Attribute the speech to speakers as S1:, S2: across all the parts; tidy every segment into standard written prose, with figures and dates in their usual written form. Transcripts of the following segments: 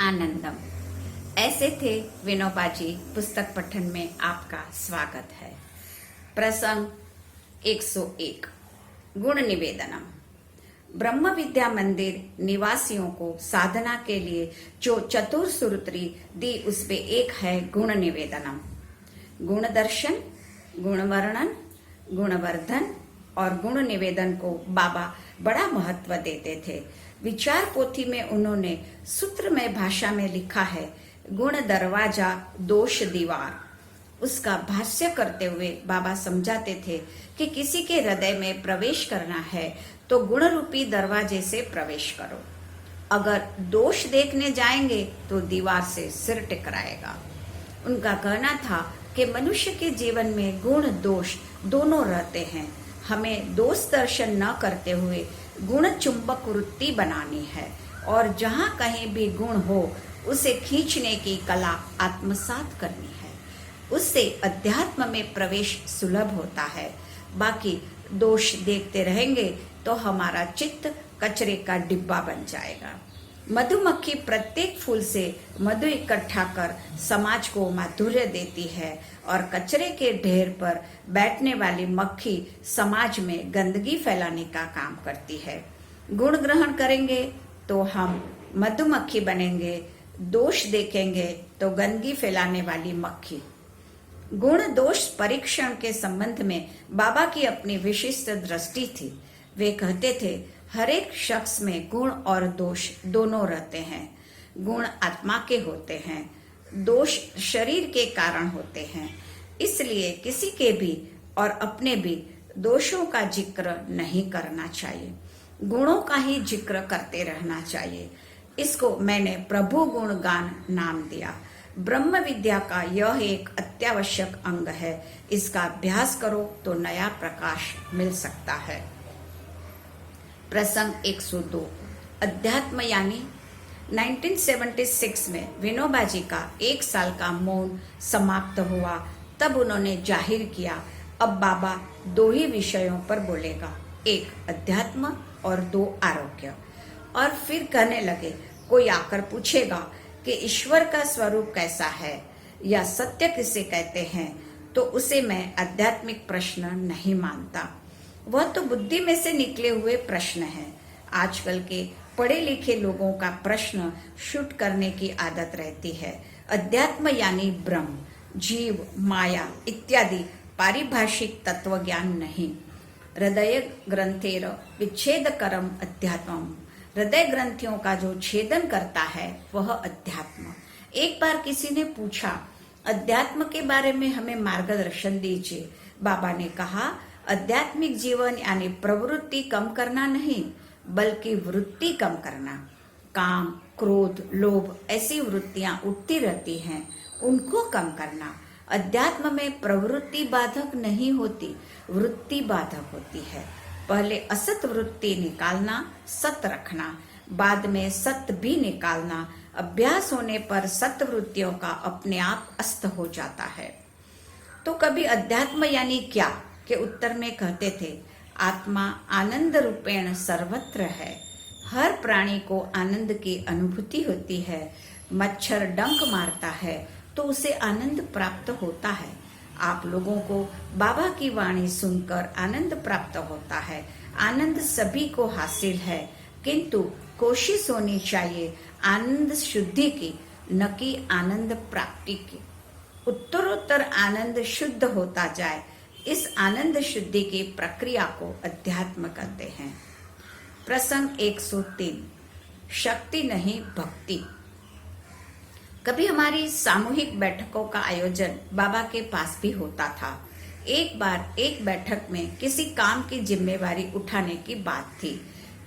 S1: आनंदम। ऐसे थे विनोबा जी। पुस्तक पठन में आपका स्वागत है। प्रसंग 101 गुण निवेदनम। ब्रह्म विद्या मंदिर निवासियों को साधना के लिए जो चतुर सूत्री दी उसमें एक है गुण निवेदनम। गुण दर्शन, गुण वर्णन, गुणवर्धन और गुण निवेदन को बाबा बड़ा महत्व देते थे। विचार पोथी में उन्होंने सूत्रमय भाषा में लिखा है, गुण दरवाजा दोष दीवार। उसका भाष्य करते हुए बाबा समझाते थे कि किसी के हृदय में प्रवेश करना है तो गुण रूपी दरवाजे से प्रवेश करो। अगर दोष देखने जाएंगे तो दीवार से सिर टकराएगा। उनका कहना था कि मनुष्य के जीवन में गुण दोष दोनों रहते हैं। हमें दोष दर्शन न करते हुए गुण चुंबक वृत्ति बनानी है और जहाँ कहीं भी गुण हो उसे खींचने की कला आत्मसात करनी है। उससे अध्यात्म में प्रवेश सुलभ होता है। बाकी दोष देखते रहेंगे तो हमारा चित्त कचरे का डिब्बा बन जाएगा। मधुमक्खी प्रत्येक फूल से मधु इकट्ठा कर समाज को माधुर्य देती है और कचरे के ढेर पर बैठने वाली मक्खी समाज में गंदगी फैलाने का काम करती है। गुण ग्रहण करेंगे तो हम मधुमक्खी बनेंगे, दोष देखेंगे तो गंदगी फैलाने वाली मक्खी। गुण दोष परीक्षण के संबंध में बाबा की अपनी विशिष्ट दृष्टि थी। वे कहते थे, हर एक शख्स में गुण और दोष दोनों रहते हैं। गुण आत्मा के होते हैं, दोष शरीर के कारण होते हैं। इसलिए किसी के भी और अपने भी दोषों का जिक्र नहीं करना चाहिए, गुणों का ही जिक्र करते रहना चाहिए। इसको मैंने प्रभु गुण गान नाम दिया। ब्रह्म विद्या का यह एक अत्यावश्यक अंग है। इसका अभ्यास करो तो नया प्रकाश मिल सकता है। प्रसंग 102 अध्यात्म यानी 1976 में विनोबा जी का 1 साल का मौन समाप्त हुआ। तब उन्होंने जाहिर किया, अब बाबा 2 ही विषयों पर बोलेगा, 1 अध्यात्म और 2 आरोग्य। और फिर कहने लगे, कोई आकर पूछेगा कि ईश्वर का स्वरूप कैसा है या सत्य किसे कहते हैं तो उसे मैं आध्यात्मिक प्रश्न नहीं मानता। वह तो बुद्धि में से निकले हुए प्रश्न है। आजकल के पढ़े लिखे लोगों का प्रश्न शूट करने की आदत रहती है। अध्यात्म यानी ब्रह्म, जीव, माया इत्यादि पारिभाषिक तत्व ज्ञान नहीं। हृदय ग्रंथेर विच्छेदकरम अध्यात्मम। हृदय ग्रंथियों का जो छेदन करता है वह अध्यात्म। एक बार किसी ने पूछा, अध्यात्म के बारे में हमें मार्गदर्शन दीजिए। बाबा ने कहा, आध्यात्मिक जीवन यानी प्रवृत्ति कम करना नहीं बल्कि वृत्ति कम करना। काम, क्रोध, लोभ ऐसी वृत्तियां उठती रहती हैं, उनको कम करना। अध्यात्म में प्रवृत्ति बाधक नहीं होती, वृत्ति बाधक होती है। पहले असत वृत्ति निकालना, सत रखना, बाद में सत भी निकालना। अभ्यास होने पर सत वृत्तियों का अपने आप अस्त हो जाता है। तो कभी अध्यात्म यानी क्या के उत्तर में कहते थे, आत्मा आनंद रूपेण सर्वत्र है। हर प्राणी को आनंद की अनुभूति होती है। मच्छर डंक मारता है तो उसे आनंद प्राप्त होता है। आप लोगों को बाबा की वाणी सुनकर आनंद प्राप्त होता है। आनंद सभी को हासिल है, किंतु कोशिश होनी चाहिए आनंद शुद्धि की, न कि आनंद प्राप्ति की। उत्तरोत्तर आनंद शुद्ध होता जाए, इस आनंद शुद्धि की प्रक्रिया को अध्यात्म कहते हैं। प्रसंग 103 शक्ति नहीं भक्ति। कभी हमारी सामूहिक बैठकों का आयोजन बाबा के पास भी होता था। एक बार एक बैठक में किसी काम की जिम्मेवारी उठाने की बात थी।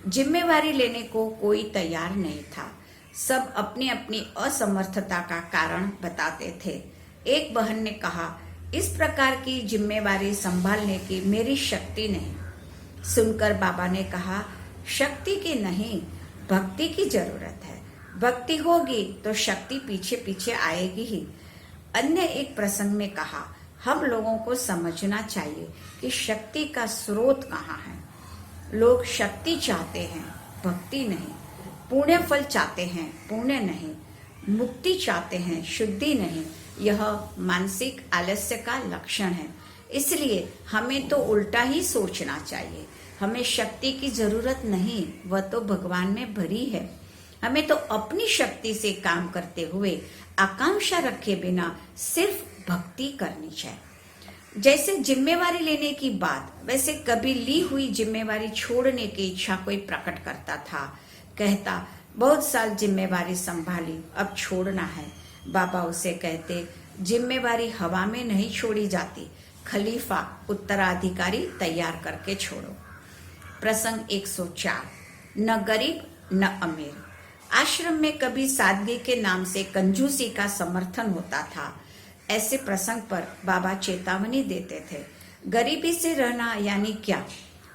S1: जिम्मेवारी लेने को कोई तैयार नहीं था। सब अपनी अपनी असमर्थता का कारण बताते थे। एक बहन ने कहा, इस प्रकार की जिम्मेवारी संभालने की मेरी शक्ति नहीं। सुनकर बाबा ने कहा, शक्ति की नहीं, भक्ति की जरूरत है। भक्ति होगी तो शक्ति पीछे पीछे आएगी ही। अन्य एक प्रसंग में कहा, हम लोगों को समझना चाहिए कि शक्ति का स्रोत कहाँ है। लोग शक्ति चाहते हैं, भक्ति नहीं। पुण्य फल चाहते हैं, पुण्य नहीं। मुक्ति चाहते हैं, शुद्धि नहीं। यह मानसिक आलस्य का लक्षण है। इसलिए हमें तो उल्टा ही सोचना चाहिए। हमें शक्ति की जरूरत नहीं, वह तो भगवान में भरी है। हमें तो अपनी शक्ति से काम करते हुए आकांक्षा रखे बिना सिर्फ भक्ति करनी चाहिए। जैसे जिम्मेवारी लेने की बात, वैसे कभी ली हुई जिम्मेवारी छोड़ने की इच्छा कोई प्रकट करता था, कहता बहुत साल जिम्मेवारी संभाली, अब छोड़ना है। बाबा उसे कहते जिम्मेवारी हवा में नहीं छोड़ी जाती, खलीफा उत्तराधिकारी तैयार करके छोड़ो। प्रसंग 104। न गरीब न अमीर। आश्रम में कभी सादगी के नाम से कंजूसी का समर्थन होता था। ऐसे प्रसंग पर बाबा चेतावनी देते थे। गरीबी से रहना यानी क्या?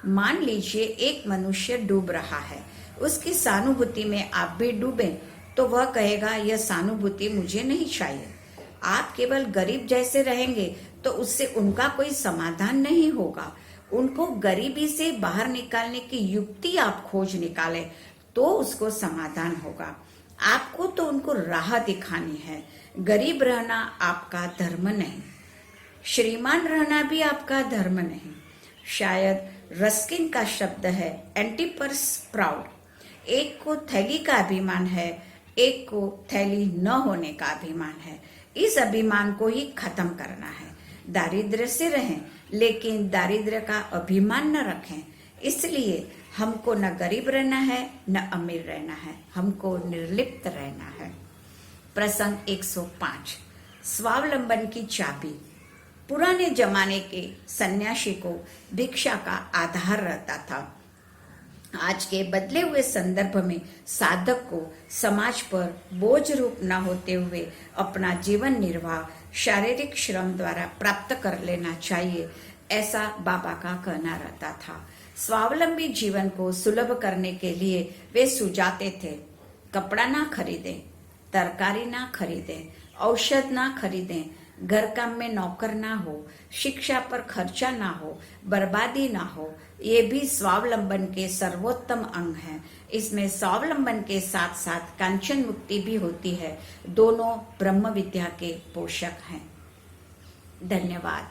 S1: मान लीजिए एक मनुष्य डूब रहा है, उसकी सहानुभूति में आप भी डूबे तो वह कहेगा यह सहानुभूति मुझे नहीं चाहिए। आप केवल गरीब जैसे रहेंगे तो उससे उनका कोई समाधान नहीं होगा। उनको गरीबी से बाहर निकालने की युक्ति आप खोज निकाले तो उसको समाधान होगा। आपको तो उनको राह दिखानी है। गरीब रहना आपका धर्म नहीं, श्रीमान रहना भी आपका धर्म नहीं। शायद रस्किन का शब्द है एंटीपर्स प्राउड। एक को थैली का अभिमान है, एक को थैली न होने का अभिमान है। इस अभिमान को ही खत्म करना है। दारिद्र्य से रहें, लेकिन दारिद्र्य का अभिमान न रखें। इसलिए हमको न गरीब रहना है न अमीर रहना है, हमको निर्लिप्त रहना है। प्रसंग 105। स्वावलंबन की चाबी। पुराने जमाने के सन्यासी को भिक्षा का आधार रहता था। आज के बदले हुए संदर्भ में साधक को समाज पर बोझ रूप न होते हुए अपना जीवन निर्वाह शारीरिक श्रम द्वारा प्राप्त कर लेना चाहिए, ऐसा बाबा का कहना रहता था। स्वावलंबी जीवन को सुलभ करने के लिए वे सुझाते थे, कपड़ा ना खरीदें, तरकारी ना खरीदें, औषध ना खरीदें, घर काम में नौकर ना हो, शिक्षा पर खर्चा ना हो, बर्बादी ना हो। ये भी स्वावलंबन के सर्वोत्तम अंग हैं। इसमें स्वावलंबन के साथ साथ कांचन मुक्ति भी होती है। दोनों ब्रह्म विद्या के पोषक हैं। धन्यवाद।